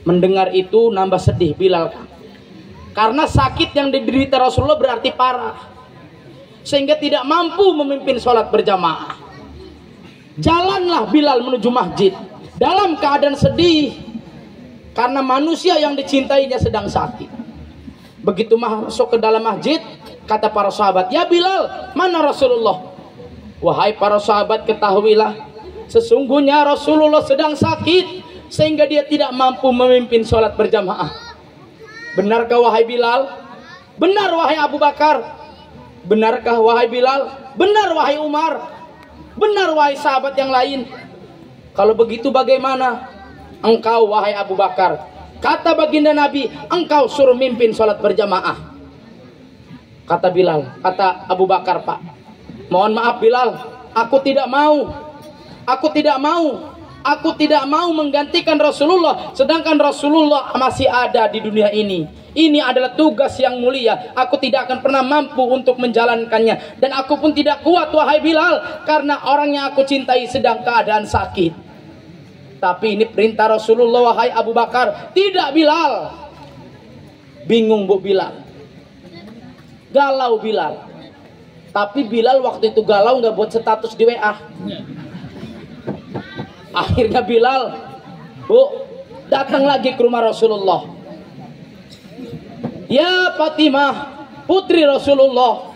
Mendengar itu nambah sedih Bilal, karena sakit yang diderita Rasulullah berarti parah, sehingga tidak mampu memimpin sholat berjamaah. Jalanlah Bilal menuju masjid dalam keadaan sedih, karena manusia yang dicintainya sedang sakit. Begitu masuk ke dalam masjid, kata para sahabat, "Ya Bilal, mana Rasulullah?" Wahai para sahabat, ketahuilah, sesungguhnya Rasulullah sedang sakit, sehingga dia tidak mampu memimpin sholat berjamaah. Benarkah wahai Bilal? Benar wahai Abu Bakar? Benarkah wahai Bilal? Benar wahai Umar? Benar wahai sahabat yang lain? Kalau begitu bagaimana engkau wahai Abu Bakar? Kata baginda Nabi, engkau suruh mimpin sholat berjamaah. Kata Bilal, kata Abu Bakar, "Pak, mohon maaf Bilal, aku tidak mau. Aku tidak mau menggantikan Rasulullah, sedangkan Rasulullah masih ada di dunia ini. Ini adalah tugas yang mulia. Aku tidak akan pernah mampu untuk menjalankannya. Dan aku pun tidak kuat wahai Bilal, karena orang yang aku cintai sedang keadaan sakit." Tapi ini perintah Rasulullah wahai Abu Bakar. Tidak Bilal. Bingung Bu Bilal. Galau Bilal. Tapi Bilal waktu itu galau nggak buat status di WA. Akhirnya Bilal, Bu, datang lagi ke rumah Rasulullah. "Ya Fatimah, putri Rasulullah,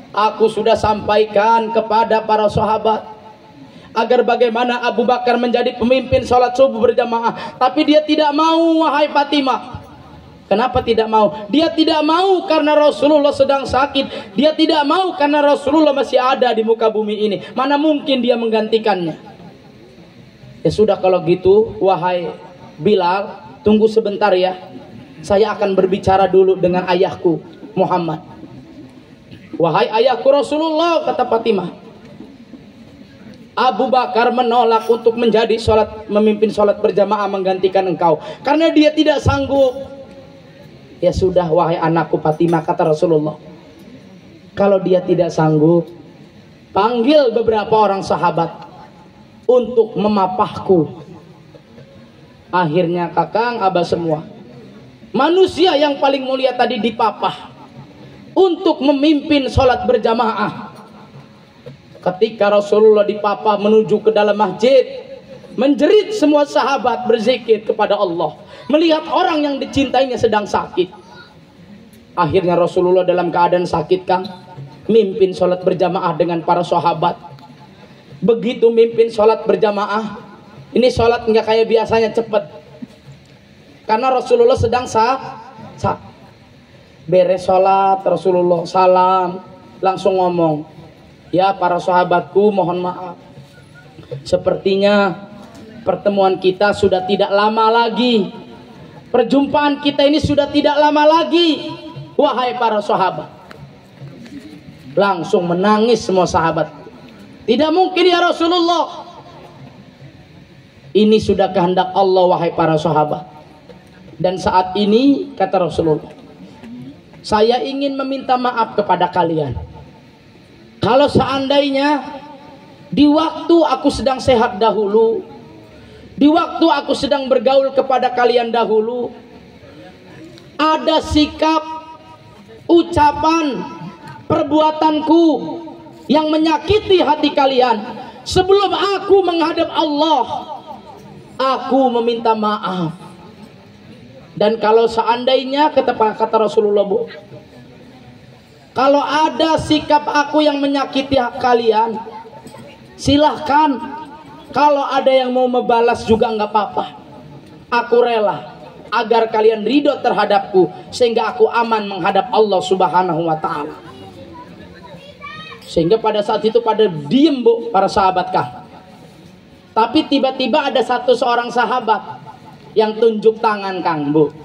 aku sudah sampaikan kepada para sahabat agar bagaimana Abu Bakar menjadi pemimpin sholat subuh berjamaah, tapi dia tidak mau wahai Fatimah." Kenapa tidak mau? Dia tidak mau karena Rasulullah sedang sakit. Dia tidak mau karena Rasulullah masih ada di muka bumi ini. Mana mungkin dia menggantikannya? Ya sudah kalau gitu wahai Bilal, tunggu sebentar ya. Saya akan berbicara dulu dengan ayahku Muhammad. "Wahai ayahku Rasulullah," kata Fatimah, "Abu Bakar menolak untuk menjadi memimpin sholat berjamaah menggantikan engkau karena dia tidak sanggup." "Ya sudah wahai anakku Fatimah," kata Rasulullah, "kalau dia tidak sanggup, panggil beberapa orang sahabat untuk memapahku." Akhirnya kakang abah semua, manusia yang paling mulia tadi dipapah untuk memimpin sholat berjamaah. Ketika Rasulullah dipapah menuju ke dalam masjid, menjerit semua sahabat berzikir kepada Allah, melihat orang yang dicintainya sedang sakit. Akhirnya Rasulullah dalam keadaan sakit Kang, mimpin sholat berjamaah dengan para sahabat. Begitu mimpin sholat berjamaah, ini sholat nggak kayak biasanya cepet, karena Rasulullah sedang beres sholat. Rasulullah salam, langsung ngomong, "Ya para sahabatku, mohon maaf, sepertinya pertemuan kita sudah tidak lama lagi. Perjumpaan kita ini sudah tidak lama lagi, wahai para sahabat." Langsung menangis semua sahabat. "Tidak mungkin ya Rasulullah. Ini sudah kehendak Allah wahai para sahabat. Dan saat ini," kata Rasulullah, "saya ingin meminta maaf kepada kalian. Kalau seandainya di waktu aku sedang sehat dahulu, di waktu aku sedang bergaul kepada kalian dahulu, ada sikap, ucapan, perbuatanku yang menyakiti hati kalian, sebelum aku menghadap Allah, aku meminta maaf. Dan kalau seandainya," kata Rasulullah, "Bu, kalau ada sikap aku yang menyakiti kalian, silahkan. Kalau ada yang mau membalas juga nggak apa-apa. Aku rela agar kalian ridho terhadapku, sehingga aku aman menghadap Allah Subhanahu wa Ta'ala." Sehingga pada saat itu pada diem Bu para sahabat Kang. Tapi tiba-tiba ada seorang sahabat yang tunjuk tangan Kang Bu.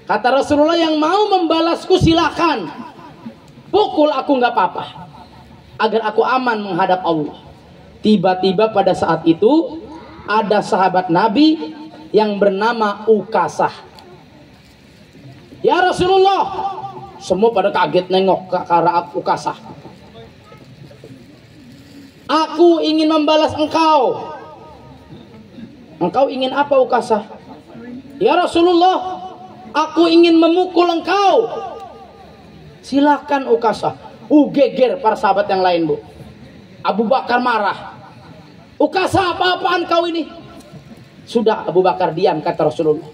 Kata Rasulullah, "Yang mau membalasku silahkan, pukul aku nggak apa-apa, agar aku aman menghadap Allah." Tiba-tiba pada saat itu ada sahabat Nabi yang bernama Ukasah. "Ya Rasulullah, Semua pada kaget nengok ke arah Ukasah. Aku ingin membalas engkau. Engkau ingin apa Ukasah? Ya Rasulullah, aku ingin memukul engkau. Silakan Ukasah. Geger para sahabat yang lain, Bu. Abu Bakar marah. Ukasah, apa-apaan kau ini? Sudah, Abu Bakar diam, kata Rasulullah.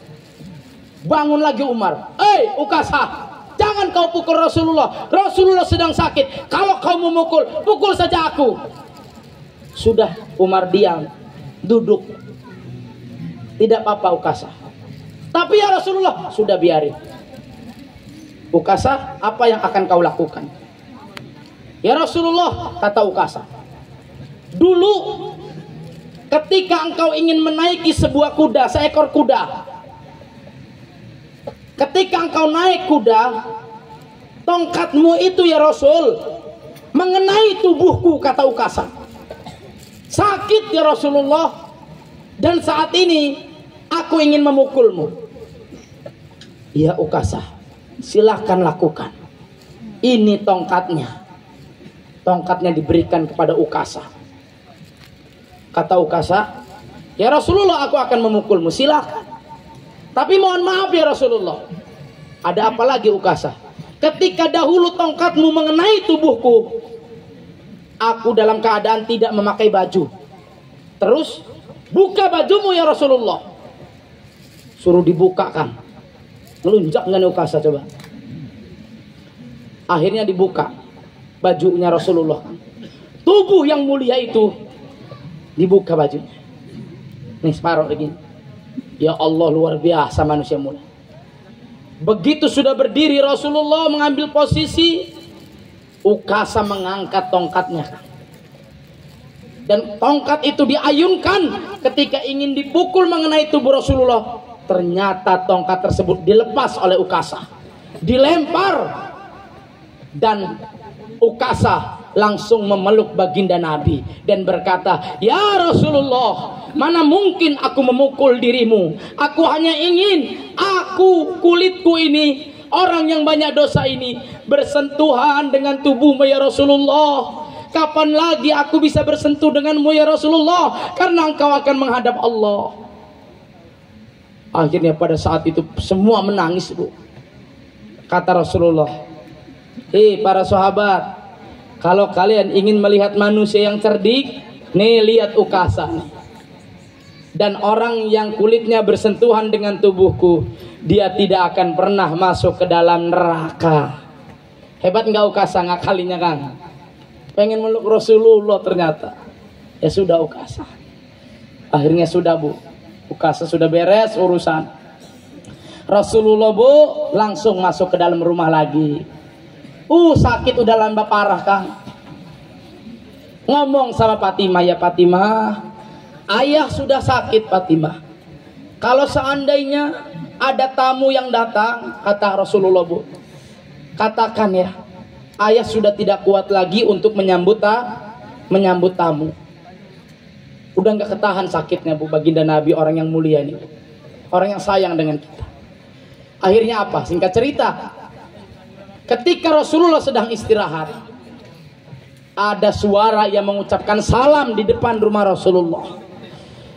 Bangun lagi Umar. Ukasah, jangan kau pukul Rasulullah. Rasulullah sedang sakit. Kalau kau memukul, pukul saja aku. Sudah, Umar diam, duduk. Tidak apa-apa Ukasah. Tapi ya Rasulullah, sudah biarin. Ukasah, apa yang akan kau lakukan? Ya Rasulullah, kata Ukasah, dulu ketika engkau ingin menaiki sebuah kuda, seekor kuda, ketika engkau naik kuda, tongkatmu itu ya Rasul mengenai tubuhku, kata Ukasah. Sakit ya Rasulullah, dan saat ini aku ingin memukulmu. Ya Ukasah, silahkan lakukan. Ini tongkatnya. Tongkatnya diberikan kepada Ukasah. Kata Ukasah, ya Rasulullah, aku akan memukulmu, silahkan. Tapi mohon maaf ya Rasulullah, ada apa lagi Ukasah? Ketika dahulu tongkatmu mengenai tubuhku, aku dalam keadaan tidak memakai baju. Terus buka bajumu ya Rasulullah. Suruh dibukakan. Ngelunjak nggak nih Ukasah coba? Akhirnya dibuka bajunya Rasulullah. Tubuh yang mulia itu dibuka bajunya. Nih separuh lagi. Ya Allah, luar biasa manusia mulia. Begitu sudah berdiri Rasulullah mengambil posisi, Ukasah mengangkat tongkatnya. Dan tongkat itu diayunkan ketika ingin dipukul mengenai tubuh Rasulullah. Ternyata tongkat tersebut dilepas oleh Ukasah, dilempar, dan Ukasah langsung memeluk baginda Nabi dan berkata, ya Rasulullah, mana mungkin aku memukul dirimu. Aku hanya ingin kulitku ini, orang yang banyak dosa ini, bersentuhan dengan tubuhmu ya Rasulullah. Kapan lagi aku bisa bersentuh denganmu ya Rasulullah, karena engkau akan menghadap Allah. Akhirnya pada saat itu semua menangis, Bu. Kata Rasulullah, para sahabat, kalau kalian ingin melihat manusia yang cerdik, nih lihat Ukasah nih. Dan orang yang kulitnya bersentuhan dengan tubuhku, dia tidak akan pernah masuk ke dalam neraka. Hebat nggak Ukasah ngakalinya kan? Pengen meluk Rasulullah ternyata. Ya sudah Ukasah. Akhirnya sudah, Bu. Ukasah sudah beres urusan. Rasulullah, Bu, langsung masuk ke dalam rumah lagi. Sakit udah lambah parah Kang. Ngomong sama Fatimah, ya Fatimah, ayah sudah sakit Fatimah. Kalau seandainya ada tamu yang datang, kata Rasulullah, Bu, katakan ya, ayah sudah tidak kuat lagi untuk menyambut tamu. Udah nggak ketahan sakitnya, Bu. Baginda Nabi orang yang mulia ini, orang yang sayang dengan kita. Akhirnya apa? Singkat cerita, ketika Rasulullah sedang istirahat, ada suara yang mengucapkan salam di depan rumah Rasulullah.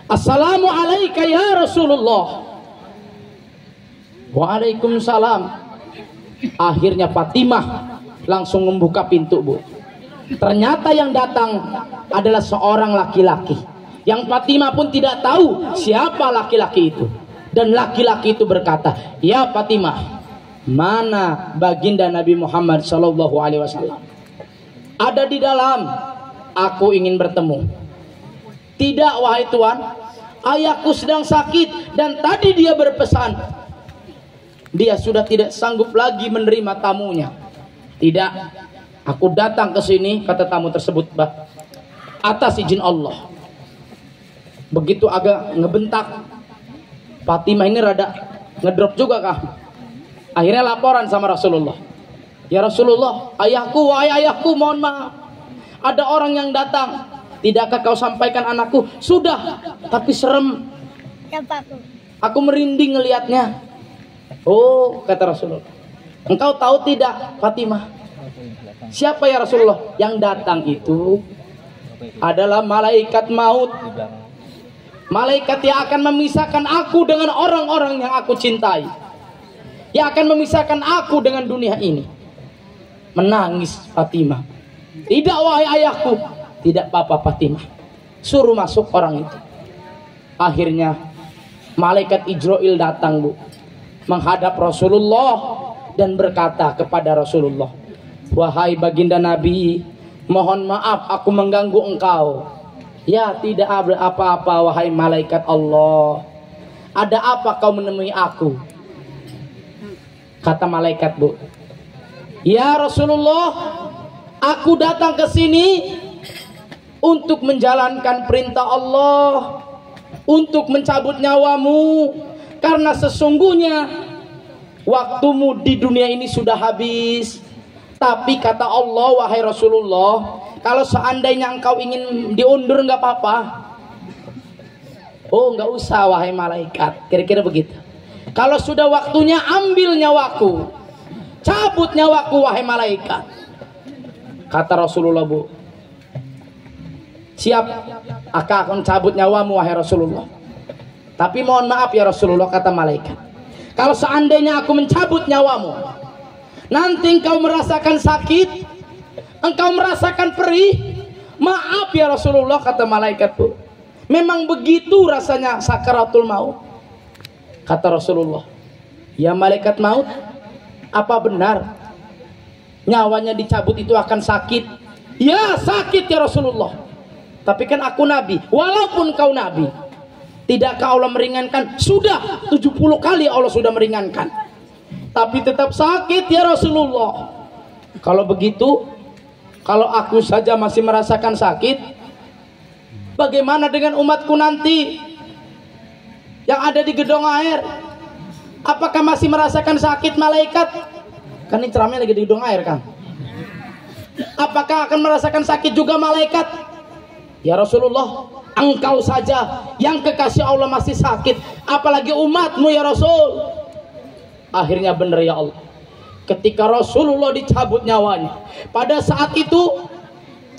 Assalamualaikum ya Rasulullah. Waalaikumsalam. Akhirnya Fatimah langsung membuka pintu, Bu. Ternyata yang datang adalah seorang laki-laki yang Fatimah pun tidak tahu siapa laki-laki itu. Dan laki-laki itu berkata, ya Fatimah, mana baginda Nabi Muhammad SAW? Ada di dalam, aku ingin bertemu. Tidak wahai Tuan, ayahku sedang sakit dan tadi dia berpesan, dia sudah tidak sanggup lagi menerima tamunya. Tidak, aku datang ke sini, kata tamu tersebut, atas izin Allah. Begitu agak ngebentak, Fatimah ini rada ngedrop juga kah? Akhirnya laporan sama Rasulullah. Ya Rasulullah, ayahku, wahai ayahku, mohon maaf. Ada orang yang datang. Tidakkah kau sampaikan anakku? Sudah, tapi serem. Aku merinding ngelihatnya. Oh, kata Rasulullah, Engkau tahu tidak Fatimah? Siapa ya Rasulullah? Yang datang itu adalah malaikat maut. Malaikat yang akan memisahkan aku dengan orang-orang yang aku cintai, yang akan memisahkan aku dengan dunia ini. Menangis Fatimah. Tidak wahai ayahku. Tidak apa-apa Fatimah. Suruh masuk orang itu. Akhirnya malaikat Ijrail datang, Bu, menghadap Rasulullah dan berkata kepada Rasulullah, wahai baginda Nabi, mohon maaf aku mengganggu engkau. Ya, tidak ada apa-apa wahai malaikat Allah. Ada apa kau menemui aku? Kata malaikat, Bu, ya Rasulullah, aku datang ke sini untuk menjalankan perintah Allah, untuk mencabut nyawamu, karena sesungguhnya waktumu di dunia ini sudah habis. Tapi kata Allah, wahai Rasulullah, kalau seandainya engkau ingin diundur nggak apa-apa. Oh, nggak usah wahai malaikat. Kira-kira begitu. Kalau sudah waktunya, ambil nyawaku, cabut nyawaku wahai malaikat. Kata Rasulullah, Bu, siap, akan cabut nyawamu wahai Rasulullah. Tapi mohon maaf ya Rasulullah, kata malaikat, kalau seandainya aku mencabut nyawamu, nanti engkau merasakan sakit, engkau merasakan perih. Maaf ya Rasulullah, kata malaikat, Bu, memang begitu rasanya sakaratul maut. Kata Rasulullah, ya malaikat maut, apa benar nyawanya dicabut itu akan sakit? Ya sakit ya Rasulullah. Tapi kan aku nabi. Walaupun kau nabi, tidakkah Allah meringankan? Sudah 70 kali Allah sudah meringankan, tapi tetap sakit ya Rasulullah. Kalau begitu, kalau aku saja masih merasakan sakit, bagaimana dengan umatku nanti yang ada di gedung air? Apakah masih merasakan sakit malaikat? Kan ini ceramahnya lagi di gedung air kan. Apakah akan merasakan sakit juga malaikat? Ya Rasulullah, engkau saja yang kekasih Allah masih sakit, apalagi umatmu ya Rasul. Akhirnya benar ya Allah, ketika Rasulullah dicabut nyawanya, pada saat itu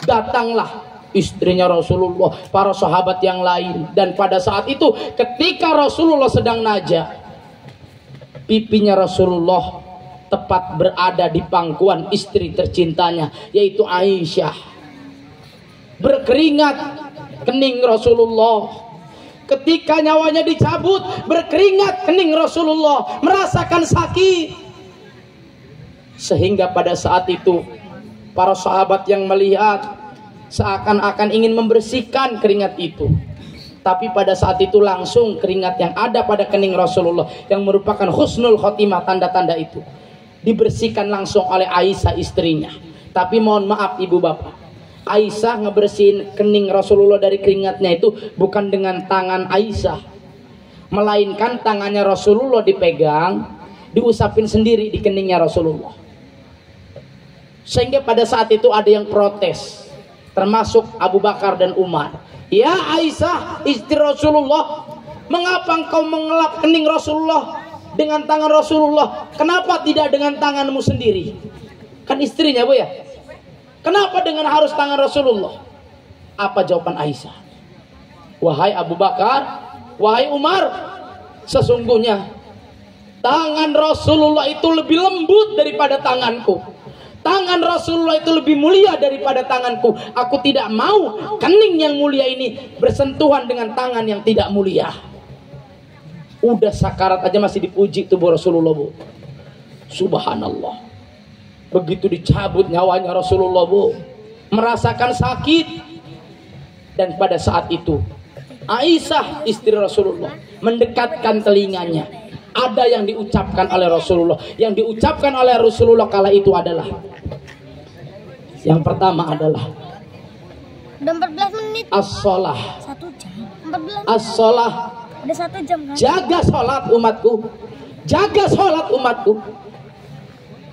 datanglah istrinya Rasulullah, para sahabat yang lain. Dan pada saat itu ketika Rasulullah sedang najah, pipinya Rasulullah tepat berada di pangkuan istri tercintanya, yaitu Aisyah. Berkeringat kening Rasulullah. Ketika nyawanya dicabut, berkeringat kening Rasulullah, merasakan sakit. Sehingga pada saat itu para sahabat yang melihat seakan-akan ingin membersihkan keringat itu, tapi pada saat itu langsung keringat yang ada pada kening Rasulullah, yang merupakan husnul khotimah, tanda-tanda itu, dibersihkan langsung oleh Aisyah istrinya. Tapi mohon maaf ibu bapak, Aisyah ngebersihin kening Rasulullah dari keringatnya itu bukan dengan tangan Aisyah, melainkan tangannya Rasulullah dipegang, diusapin sendiri di keningnya Rasulullah. Sehingga pada saat itu ada yang protes, termasuk Abu Bakar dan Umar. Ya Aisyah, istri Rasulullah, mengapa engkau mengelap kening Rasulullah dengan tangan Rasulullah? Kenapa tidak dengan tanganmu sendiri? Kan istrinya, Bu, ya. Kenapa dengan harus tangan Rasulullah? Apa jawaban Aisyah? Wahai Abu Bakar, wahai Umar, sesungguhnya tangan Rasulullah itu lebih lembut daripada tanganku. Tangan Rasulullah itu lebih mulia daripada tanganku. Aku tidak mau kening yang mulia ini bersentuhan dengan tangan yang tidak mulia. Udah sakarat aja masih dipuji tubuh Rasulullah, Bu. Subhanallah. Begitu dicabut nyawanya Rasulullah, Bu, merasakan sakit. Dan pada saat itu Aisyah istri Rasulullah mendekatkan telinganya. Ada yang diucapkan oleh Rasulullah. Yang diucapkan oleh Rasulullah kala itu adalah, yang pertama adalah, udah 14 menit. As-sholah. 1 jam. 14. As-sholah. Udah 1 jam kan? Jaga sholat umatku. Jaga sholat umatku.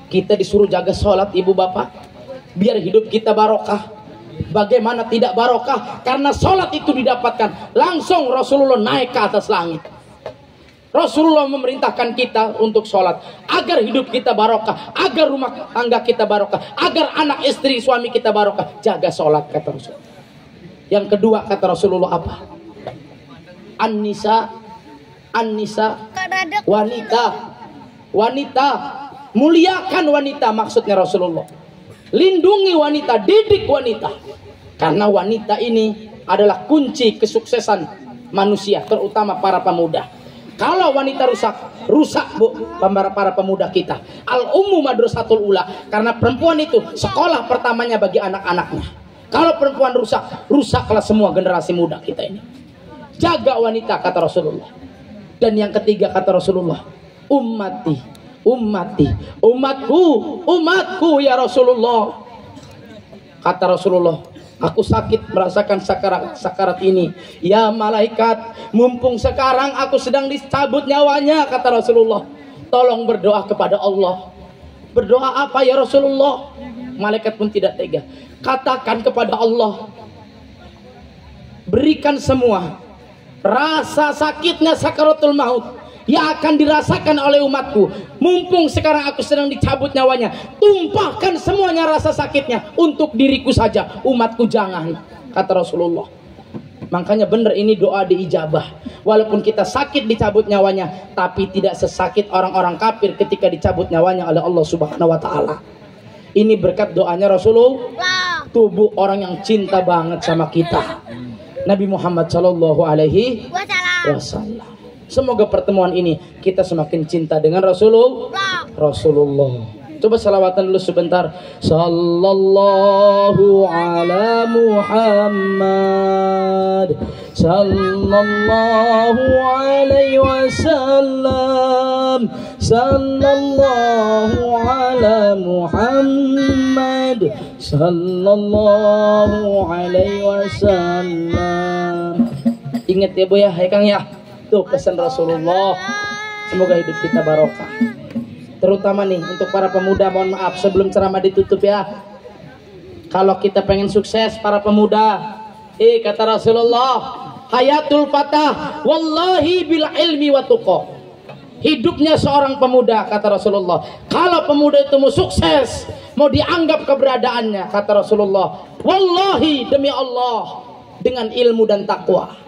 Kita disuruh jaga sholat ibu bapak, biar hidup kita barokah. Bagaimana tidak barokah? Karena sholat itu didapatkan langsung Rasulullah naik ke atas langit. Rasulullah memerintahkan kita untuk sholat agar hidup kita barokah, agar rumah tangga kita barokah, agar anak istri suami kita barokah. Jaga sholat, kata Rasul. Yang kedua kata Rasulullah apa? An-nisa, wanita, muliakan wanita, maksudnya Rasulullah. Lindungi wanita, didik wanita, karena wanita ini adalah kunci kesuksesan manusia, terutama para pemuda. Kalau wanita rusak bu, para pemuda kita. Al-ummu madrasatul ula, karena perempuan itu sekolah pertamanya bagi anak-anaknya. Kalau perempuan rusaklah semua generasi muda kita ini. Jaga wanita, kata Rasulullah. Dan yang ketiga kata Rasulullah, umatku ya Rasulullah. Kata Rasulullah, aku sakit merasakan sakarat ini. Ya malaikat, mumpung sekarang aku sedang dicabut nyawanya, kata Rasulullah, tolong berdoa kepada Allah. Berdoa apa ya Rasulullah? Malaikat pun tidak tega. Katakan kepada Allah, berikan semua rasa sakitnya sakaratul maut yang akan dirasakan oleh umatku. Mumpung sekarang aku sedang dicabut nyawanya, tumpahkan semuanya rasa sakitnya untuk diriku saja, umatku jangan, kata Rasulullah. Makanya benar ini doa diijabah. Walaupun kita sakit dicabut nyawanya, tapi tidak sesakit orang-orang kafir ketika dicabut nyawanya oleh Allah Subhanahu wa taala. Ini berkat doanya Rasulullah, tubuh orang yang cinta banget sama kita, Nabi Muhammad Shallallahu Alaihi Wasallam. Semoga pertemuan ini kita semakin cinta dengan Rasulullah. Coba salawatan dulu sebentar. Sallallahu ala Muhammad, sallallahu alaihi wasallam, sallallahu ala Muhammad, sallallahu alaihi wasallam. Ingat ya Bu ya, hai Kang ya. Tuh pesan Rasulullah. Semoga hidup kita barokah. Terutama nih untuk para pemuda, mohon maaf sebelum ceramah ditutup ya. Kalau kita pengen sukses para pemuda, kata Rasulullah, hayatul fatah wallahi bil ilmi wa tuqa. Hidupnya seorang pemuda, kata Rasulullah, kalau pemuda itu mau sukses, mau dianggap keberadaannya, kata Rasulullah, wallahi demi Allah, dengan ilmu dan takwa.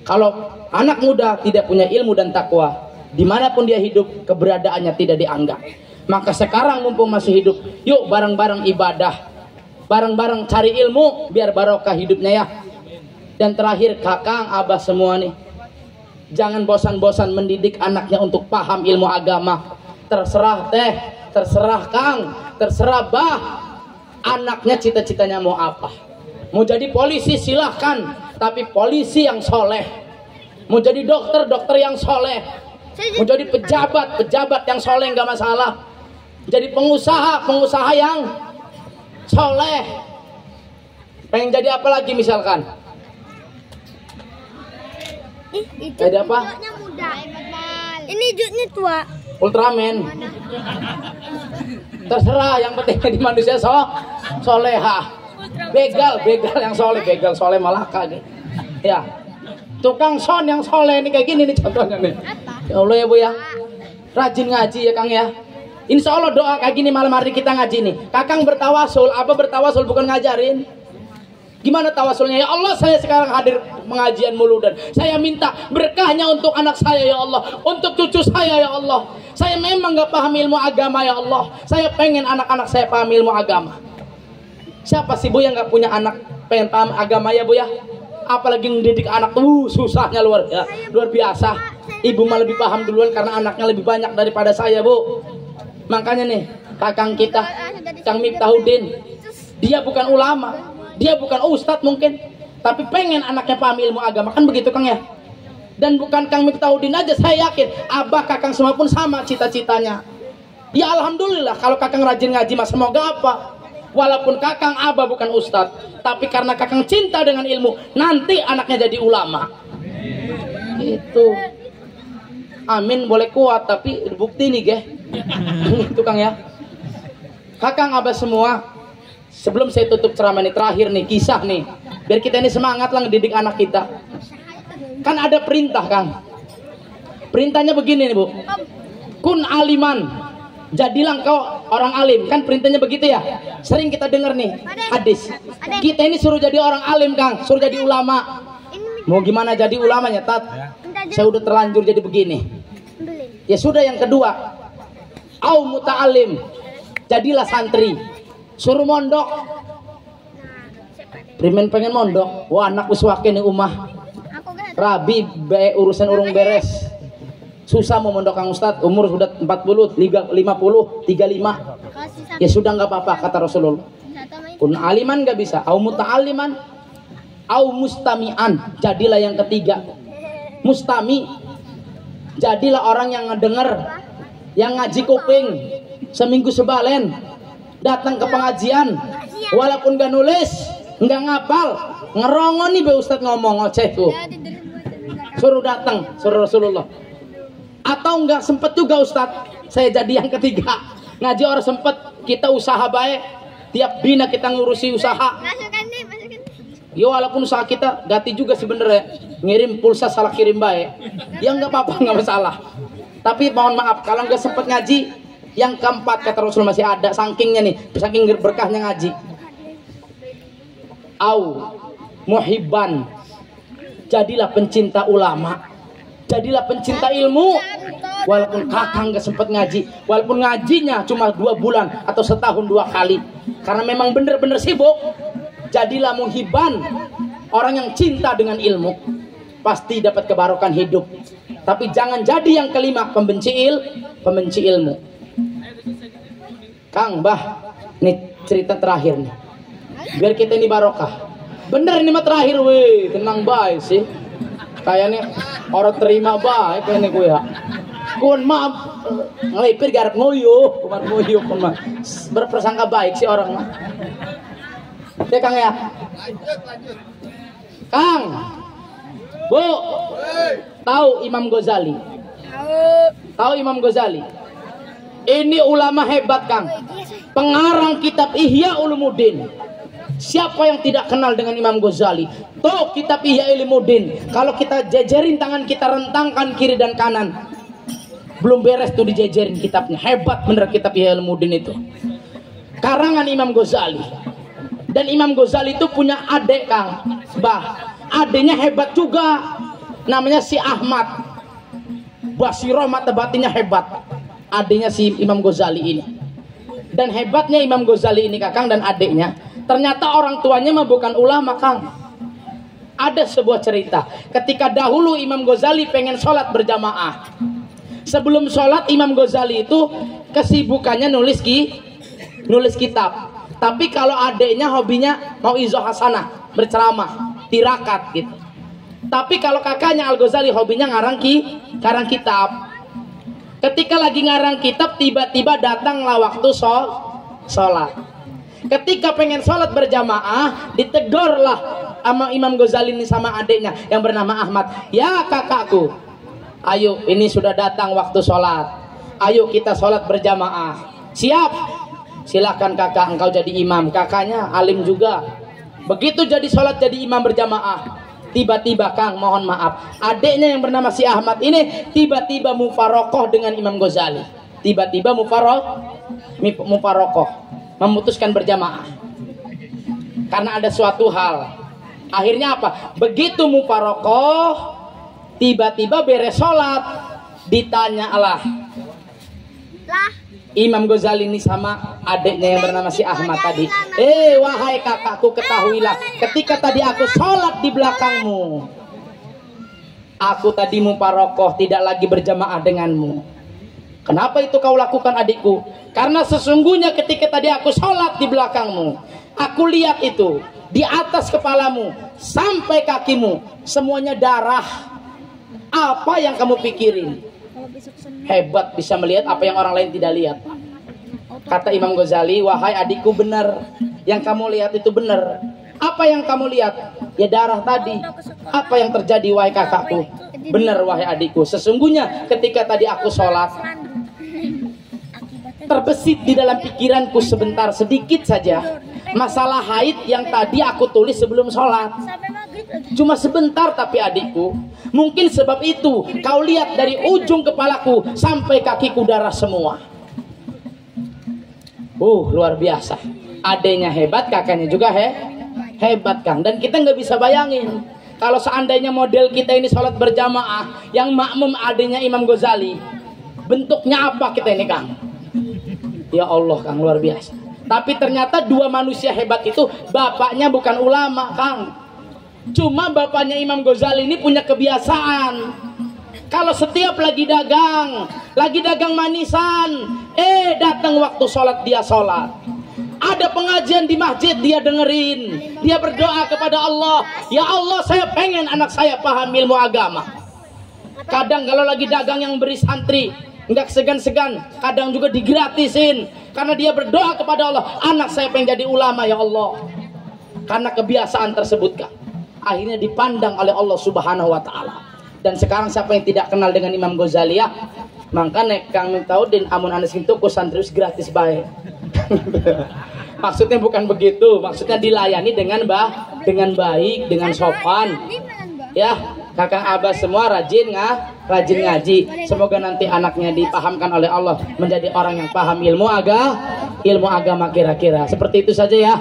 Kalau anak muda tidak punya ilmu dan takwa, dimanapun dia hidup, keberadaannya tidak dianggap. Maka sekarang mumpung masih hidup, yuk bareng-bareng ibadah, bareng-bareng cari ilmu, biar barokah hidupnya ya. Dan terakhir kakang, abah semua nih, jangan bosan-bosan mendidik anaknya untuk paham ilmu agama. Terserah teh, terserah kang, terserah bah, anaknya cita-citanya mau apa. Mau jadi polisi silahkan, tapi polisi yang soleh. Mau jadi dokter, dokter yang soleh. Mau jadi pejabat yang soleh nggak masalah. Jadi pengusaha yang soleh. Pengen jadi apa lagi misalkan? Jadi apa? Ini jutnya tua. Ultraman. Terserah, yang penting jadi manusia soleha. Begal yang soleh, begal soleh malaka gitu. Ya. Tukang son yang soleh nih kayak gini nih contohnya nih. Ya Allah ya Bu ya. Rajin ngaji ya Kang ya. Insya Allah doa kayak gini malam hari kita ngaji nih. Kakang bertawasul, apa bertawasul bukan ngajarin. Gimana tawasulnya? Ya Allah, saya sekarang hadir pengajian muludan. Saya minta berkahnya untuk anak saya ya Allah, untuk cucu saya ya Allah. Saya memang gak paham ilmu agama ya Allah. Saya pengen anak-anak saya paham ilmu agama. Siapa sih Bu yang gak punya anak pengen paham agama ya Bu ya? Apalagi mendidik anak tuh susahnya luar biasa. Ibu mah lebih paham duluan karena anaknya lebih banyak daripada saya Bu. Makanya nih kakang kita, Kang Miftahudin, dia bukan ulama, dia bukan ustadz mungkin, tapi pengen anaknya paham ilmu agama, kan begitu Kang ya. Dan bukan Kang Miftahudin aja, saya yakin abah kakang semua pun sama cita-citanya. Ya alhamdulillah kalau kakang rajin ngaji mas, semoga apa? Walaupun kakang abah bukan ustadz, tapi karena kakang cinta dengan ilmu, nanti anaknya jadi ulama. Itu. Amin boleh kuat, tapi bukti nih geh. Itu Kang ya. Kakang abah semua, sebelum saya tutup ceramah ini terakhir nih kisah nih, biar kita ini semangat lah ngedidik anak kita. Kan ada perintah Kang. Perintahnya begini nih Bu. Kun aliman, jadilah engkau orang alim. Kan perintahnya begitu ya. Sering kita dengar nih hadis. Kita ini suruh jadi orang alim Kang, suruh jadi ulama. Mau gimana jadi ulamanya Tat? Saya udah terlanjur jadi begini. Ya sudah, yang kedua, au muta'alim, jadilah santri. Suruh mondok. Primen pengen mondok. Wah, anak uswake nih umah. Rabi urusan urung beres. Susah mau mondok Kang Ustad, umur sudah 40, 50, 35. Ya sudah nggak apa-apa kata Rasulullah. Kun aliman nggak bisa, au muta'aliman, au mustami'an, jadilah yang ketiga. Mustami, jadilah orang yang ngedenger, yang ngaji kuping seminggu sebalen, datang ke pengajian walaupun gak nulis, nggak ngapal, ngerongon nih be Ustad ngomong ngoceh tuh. Suruh datang, suruh Rasulullah. Atau nggak sempet juga Ustadz, saya jadi yang ketiga. Ngaji orang sempet, kita usaha baik, tiap bina kita ngurusi usaha. Ya walaupun usaha kita ganti juga sebenarnya, ngirim pulsa salah kirim baik, ya nggak apa-apa, nggak masalah. Tapi mohon maaf kalau nggak sempet ngaji, yang keempat kata Rasul masih ada, sakingnya nih, saking berkahnya ngaji. Au muhibban, jadilah pencinta ulama, jadilah pencinta ilmu. Walaupun kakak nggak sempat ngaji, walaupun ngajinya cuma 2 bulan atau setahun 2 kali, karena memang bener-bener sibuk, jadilah muhibban, orang yang cinta dengan ilmu, pasti dapat kebarokan hidup. Tapi jangan jadi yang kelima, pembenci ilmu. Kang Bah, nih cerita terakhir nih, biar kita ini barokah. Bener ini mah terakhir weh, tenang baik sih. Kayaknya orang terima baik kayaknya gue ya. Kun maaf ngelipir garap ngoyo, kun mah. Berprasangka baik sih orang mah. Ya Kang ya. Kang, Bu, tahu Imam Ghazali? Tahu Imam Ghazali? Ini ulama hebat Kang. Pengarang kitab Ihya Ulumuddin. Siapa yang tidak kenal dengan Imam Ghazali? Tuh kitab Ihya Ulumuddin. Kalau kita jejerin tangan kita, rentangkan kiri dan kanan, belum beres tuh dijejerin kitabnya. Hebat bener kitab Ihya Ulumuddin itu, karangan Imam Ghazali. Dan Imam Ghazali itu punya adik Kang Bah. Adiknya hebat juga, namanya si Ahmad Basiroh, mata batinnya hebat. Adiknya si Imam Ghazali ini. Dan hebatnya Imam Ghazali ini Kakang dan adiknya, ternyata orang tuanya mah bukan ulama Kang. Ada sebuah cerita, ketika dahulu Imam Ghazali pengen sholat berjamaah. Sebelum sholat Imam Ghazali itu kesibukannya nulis kitab. Tapi kalau adiknya hobinya mau izoh hasanah, berceramah, tirakat gitu. Tapi kalau kakaknya Al Ghazali hobinya ngarang kitab. Ketika lagi ngarang kitab, tiba-tiba datanglah waktu sholat. Ketika pengen sholat berjamaah, ditegurlah sama Imam Ghazali ini sama adiknya yang bernama Ahmad. Ya kakakku, ayo ini sudah datang waktu sholat. Ayo kita sholat berjamaah. Siap? Silakan kakak, engkau jadi imam. Kakaknya alim juga. Begitu jadi sholat jadi imam berjamaah, tiba-tiba Kang, mohon maaf, adiknya yang bernama si Ahmad ini tiba-tiba mufarokoh dengan Imam Ghazali. Tiba-tiba mufarokoh, memutuskan berjamaah karena ada suatu hal. Akhirnya apa? Begitu mufarokoh, tiba-tiba beres sholat, ditanya Allah Imam Ghazali ini sama adiknya yang bernama si Ahmad tadi. Wahai kakakku, ketahuilah, ketika tadi aku sholat di belakangmu, aku tadi mufarokoh, tidak lagi berjamaah denganmu. Kenapa itu kau lakukan adikku? Karena sesungguhnya ketika tadi aku sholat di belakangmu, aku lihat itu di atas kepalamu sampai kakimu semuanya darah. Apa yang kamu pikirin? Hebat, bisa melihat apa yang orang lain tidak lihat. Kata Imam Ghazali, wahai adikku, benar yang kamu lihat itu benar. Apa yang kamu lihat? Ya darah tadi. Apa yang terjadi wahai kakakku? Benar wahai adikku, sesungguhnya ketika tadi aku sholat, terbesit di dalam pikiranku sebentar, sedikit saja, masalah haid yang tadi aku tulis sebelum sholat. Cuma sebentar, tapi adikku, mungkin sebab itu kau lihat dari ujung kepalaku sampai kakiku darah semua. Luar biasa. Adenya hebat, kakaknya juga hebat, Kang. Dan kita nggak bisa bayangin kalau seandainya model kita ini sholat berjamaah, yang makmum adenya Imam Ghazali, bentuknya apa kita ini, Kang? Ya Allah, Kang, luar biasa. Tapi ternyata dua manusia hebat itu bapaknya bukan ulama, Kang. Cuma bapaknya Imam Ghazali ini punya kebiasaan, kalau setiap lagi dagang manisan, datang waktu sholat dia sholat. Ada pengajian di masjid dia dengerin, dia berdoa kepada Allah, ya Allah, saya pengen anak saya paham ilmu agama. Kadang kalau lagi dagang yang beri santri, nggak segan-segan, kadang juga digratisin, karena dia berdoa kepada Allah, anak saya pengen jadi ulama ya Allah. Karena kebiasaan tersebut, Kak, akhirnya dipandang oleh Allah Subhanahu wa Ta'ala. Dan sekarang siapa yang tidak kenal dengan Imam Ghazali ya? Maka nek Kang Taudin amun anes itu ku santrius gratis baik. Maksudnya bukan begitu, maksudnya dilayani dengan baik, dengan sopan. Ya, Kakang Abah semua rajin ngaji. Semoga nanti anaknya dipahamkan oleh Allah menjadi orang yang paham ilmu agama kira-kira. Seperti itu saja ya.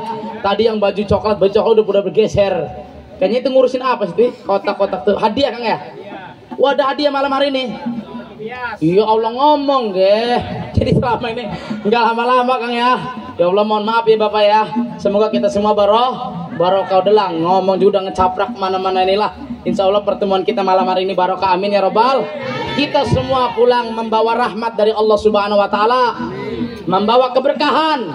Tadi yang baju coklat udah bergeser. Kayaknya itu ngurusin apa sih? Kotak-kotak tuh hadiah, Kang ya? Wah, ada hadiah malam hari ini. Ya Allah, ngomong jadi selama ini nggak lama-lama, Kang ya. Ya Allah, mohon maaf ya Bapak ya. Semoga kita semua barokah delang. Ngomong juga ngecaprak mana-mana inilah. Insya Allah pertemuan kita malam hari ini barokah, amin ya Rabbal. Kita semua pulang membawa rahmat dari Allah Subhanahu wa Ta'ala, membawa keberkahan.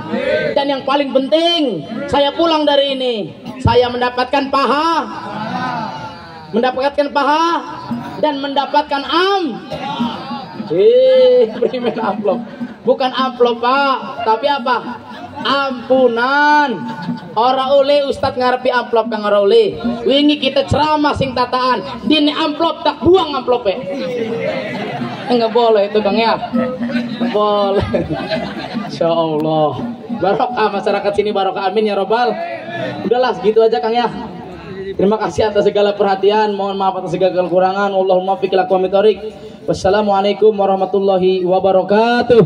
Dan yang paling penting, saya pulang dari ini, saya mendapatkan paha dan mendapatkan beriman amplop. Bukan amplop, Pak, tapi apa? Ampunan. Ora oleh Ustadz ngarepi amplop, Kang, ora oleh. Wingi kita ceramah sing tataan, dini amplop tak buang amplopnya. Enggak boleh itu, Kang ya. Enggak boleh. Insya Allah barokah masyarakat sini, barokah, amin ya Rabbal. Udahlah segitu aja, Kang ya. Terima kasih atas segala perhatian, mohon maaf atas segala kekurangan. Allahumma fiqh lakum. Wassalamualaikum warahmatullahi wabarakatuh.